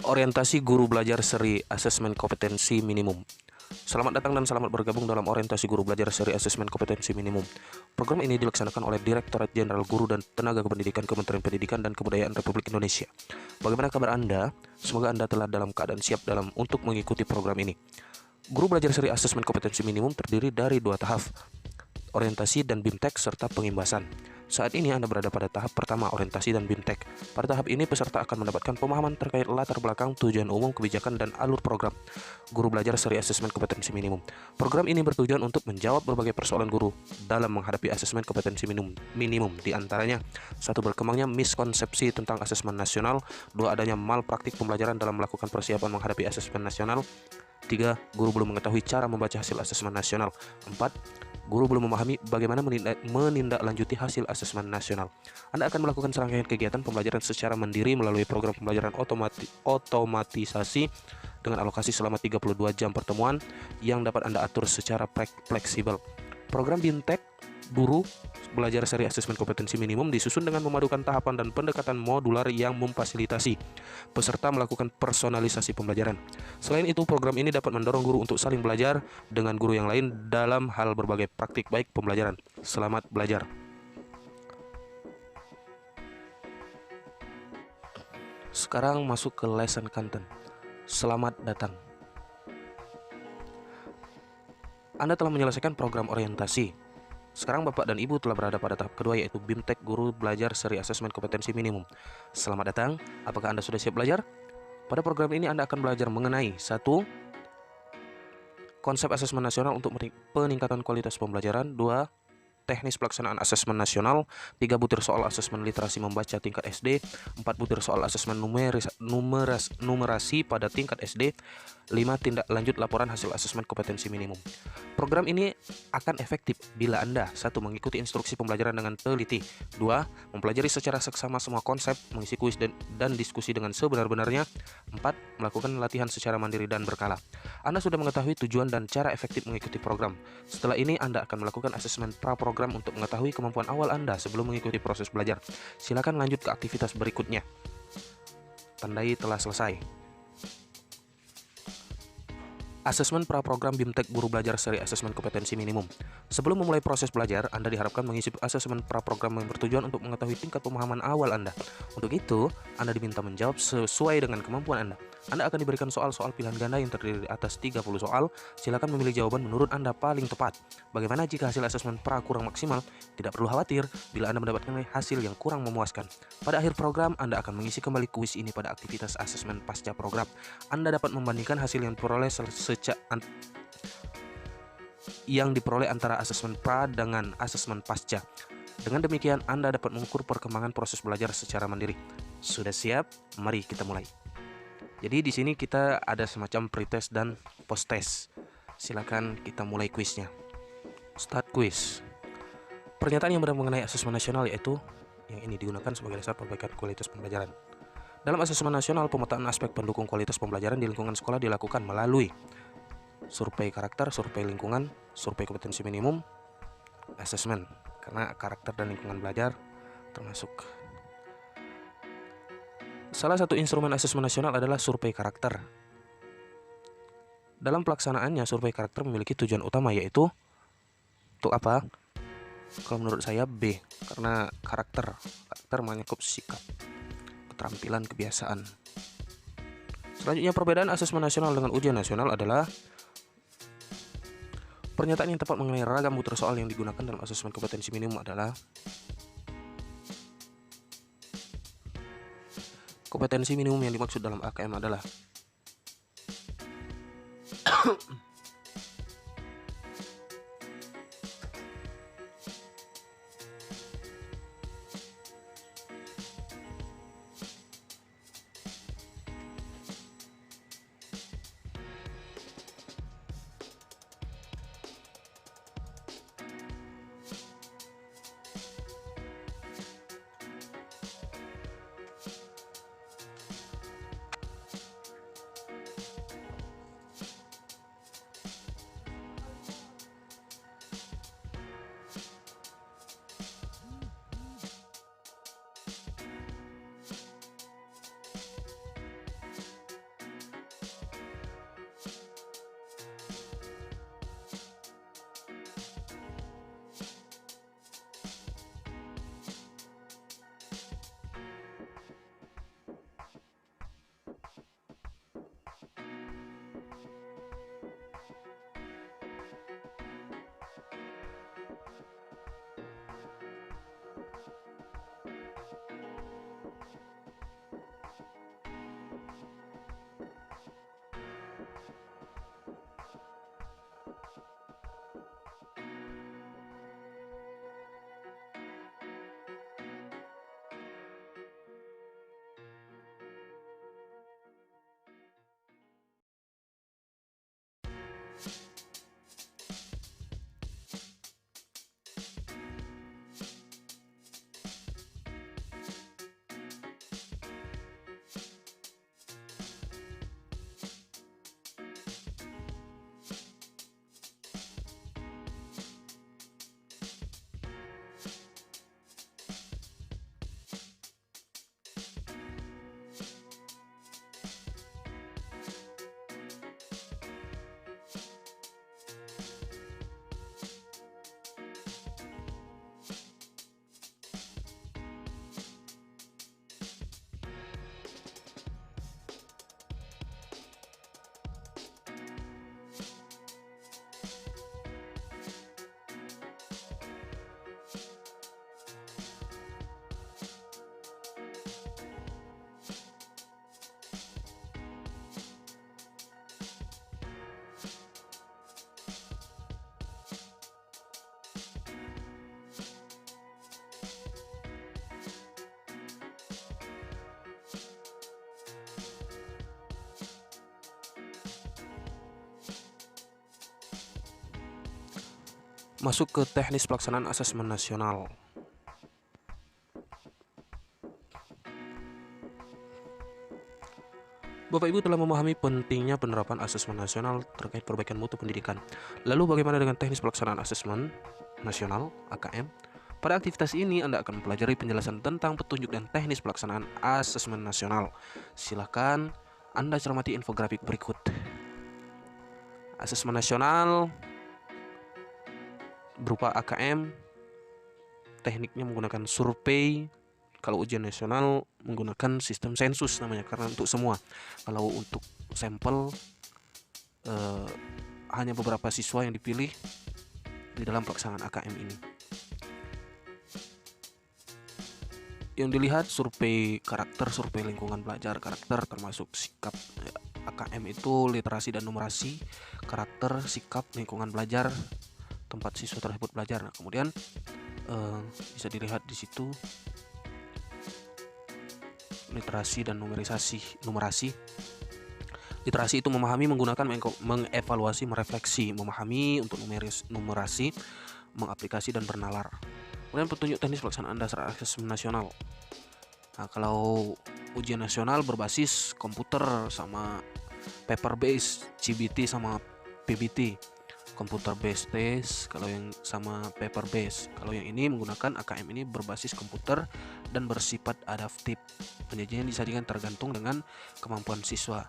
Orientasi guru belajar seri asesmen kompetensi minimum. Selamat datang dan selamat bergabung dalam orientasi guru belajar seri asesmen kompetensi minimum. Program ini dilaksanakan oleh Direktorat Jenderal Guru dan Tenaga Kependidikan Kementerian Pendidikan dan Kebudayaan Republik Indonesia. Bagaimana kabar Anda? Semoga Anda telah dalam keadaan siap untuk mengikuti program ini. Guru belajar seri asesmen kompetensi minimum terdiri dari 2 tahap, orientasi dan BIMTEK serta pengimbasan. Saat ini Anda berada pada tahap pertama, orientasi dan BIMTEK. Pada tahap ini peserta akan mendapatkan pemahaman terkait latar belakang, tujuan umum, kebijakan, dan alur program guru belajar seri asesmen kompetensi minimum. Program ini bertujuan untuk menjawab berbagai persoalan guru dalam menghadapi asesmen kompetensi minimum. Di antaranya, 1. Berkembangnya miskonsepsi tentang asesmen nasional. 2. Adanya malpraktik pembelajaran dalam melakukan persiapan menghadapi asesmen nasional. 3. Guru belum mengetahui cara membaca hasil asesmen nasional. 4. Guru belum memahami bagaimana menindaklanjuti hasil asesmen nasional. Anda akan melakukan serangkaian kegiatan pembelajaran secara mandiri melalui program pembelajaran otomatisasi dengan alokasi selama 32 jam pertemuan yang dapat Anda atur secara fleksibel. Program BIMTEK Guru Belajar Seri Asesmen Kompetensi Minimum disusun dengan memadukan tahapan dan pendekatan modular yang memfasilitasi peserta melakukan personalisasi pembelajaran. Selain itu, program ini dapat mendorong guru untuk saling belajar dengan guru yang lain dalam hal berbagai praktik baik pembelajaran. Selamat belajar. Sekarang masuk ke lesson content. Selamat datang. Anda telah menyelesaikan program orientasi. Sekarang Bapak dan Ibu telah berada pada tahap kedua, yaitu BIMTEK Guru Belajar Seri Asesmen Kompetensi Minimum. Selamat datang. Apakah Anda sudah siap belajar? Pada program ini Anda akan belajar mengenai 1. Konsep asesmen nasional untuk peningkatan kualitas pembelajaran. 2. Teknis pelaksanaan asesmen nasional. 3. Butir soal asesmen literasi membaca tingkat SD. 4. Butir soal asesmen numerasi pada tingkat SD. 5. Tindak lanjut laporan hasil asesmen kompetensi minimum. Program ini akan efektif bila Anda 1. Mengikuti instruksi pembelajaran dengan teliti. 2. Mempelajari secara seksama semua konsep, mengisi kuis dan diskusi dengan sebenar-benarnya. 4. Melakukan latihan secara mandiri dan berkala. Anda sudah mengetahui tujuan dan cara efektif mengikuti program. Setelah ini Anda akan melakukan asesmen pra-program untuk mengetahui kemampuan awal Anda sebelum mengikuti proses belajar. Silakan lanjut ke aktivitas berikutnya. Tandai telah selesai. Asesmen pra-program BIMTEK Guru Belajar Seri Asesmen Kompetensi Minimum. Sebelum memulai proses belajar, Anda diharapkan mengisi asesmen pra-program yang bertujuan untuk mengetahui tingkat pemahaman awal Anda. Untuk itu, Anda diminta menjawab sesuai dengan kemampuan Anda. Anda akan diberikan soal-soal pilihan ganda yang terdiri atas 30 soal. Silakan memilih jawaban menurut Anda paling tepat. Bagaimana jika hasil asesmen pra kurang maksimal? Tidak perlu khawatir bila Anda mendapatkan hasil yang kurang memuaskan. Pada akhir program, Anda akan mengisi kembali kuis ini pada aktivitas asesmen pasca program. Anda dapat membandingkan hasil yang diperoleh antara asesmen pra dengan asesmen pasca. Dengan demikian, Anda dapat mengukur perkembangan proses belajar secara mandiri. Sudah siap? Mari kita mulai. Jadi di sini kita ada semacam pretest dan post-test. Silakan kita mulai kuisnya. Start quiz. Pernyataan yang benar mengenai asesmen nasional yaitu yang ini digunakan sebagai dasar perbaikan kualitas pembelajaran. Dalam asesmen nasional, pemetaan aspek pendukung kualitas pembelajaran di lingkungan sekolah dilakukan melalui survei karakter, survei lingkungan, survei kompetensi minimum, asesmen. Karena karakter dan lingkungan belajar termasuk. Salah satu instrumen asesmen nasional adalah survei karakter. Dalam pelaksanaannya, survei karakter memiliki tujuan utama yaitu untuk apa? Kalau menurut saya B, karena karakter mencakup sikap, keterampilan, kebiasaan. Selanjutnya, perbedaan asesmen nasional dengan ujian nasional adalah pernyataan yang tepat mengenai ragam butir soal yang digunakan dalam asesmen kompetensi minimum adalah kompetensi minimum yang dimaksud dalam AKM adalah Masuk ke teknis pelaksanaan asesmen nasional. Bapak Ibu telah memahami pentingnya penerapan asesmen nasional terkait perbaikan mutu pendidikan. Lalu bagaimana dengan teknis pelaksanaan asesmen nasional (AKM)? Pada aktivitas ini Anda akan mempelajari penjelasan tentang petunjuk dan teknis pelaksanaan asesmen nasional. Silakan Anda cermati infografik berikut. Asesmen nasional berupa AKM, tekniknya menggunakan survei. Kalau ujian nasional menggunakan sistem sensus namanya, karena untuk semua. Kalau untuk sampel hanya beberapa siswa yang dipilih di dalam pelaksanaan AKM ini. Yang dilihat survei karakter, survei lingkungan belajar, karakter termasuk sikap. AKM itu literasi dan numerasi, karakter, sikap, lingkungan belajar, tempat siswa tersebut belajar. Nah, kemudian bisa dilihat di situ literasi dan numerasi. Literasi itu memahami, menggunakan, mengevaluasi, merefleksi. Memahami untuk numerasi, mengaplikasi dan bernalar. Kemudian petunjuk teknis pelaksanaan dasar asesmen nasional. Nah, kalau ujian nasional berbasis komputer sama paper based, CBT sama PBT. Computer based test kalau yang sama paper based. Kalau yang ini menggunakan AKM ini berbasis komputer dan bersifat adaptif. Penyajian disajikan tergantung dengan kemampuan siswa.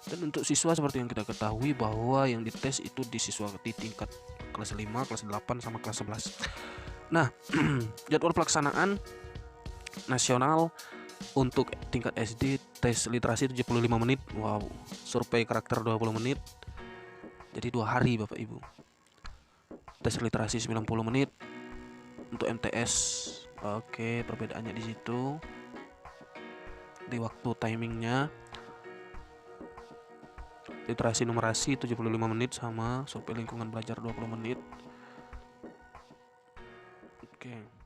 Dan untuk siswa seperti yang kita ketahui bahwa yang dites itu di siswa di tingkat kelas 5, kelas 8 sama kelas 11. Nah, jadwal pelaksanaan nasional untuk tingkat SD, tes literasi 75 menit. Wow, survei karakter 20 menit. Jadi 2 hari Bapak Ibu. Tes literasi 90 menit. Untuk MTS, oke, perbedaannya di situ. Di waktu timingnya. Literasi numerasi 75 menit sama survei lingkungan belajar 20 menit. Oke.